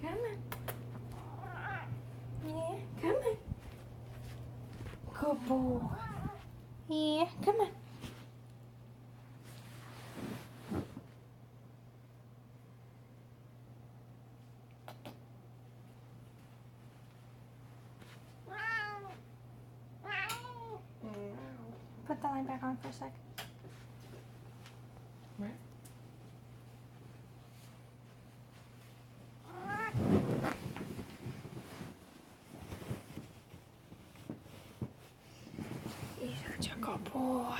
Come on. Yeah, come on. Good boy. Yeah, come on. Put the line back on for a sec. Right. He's such a good boy.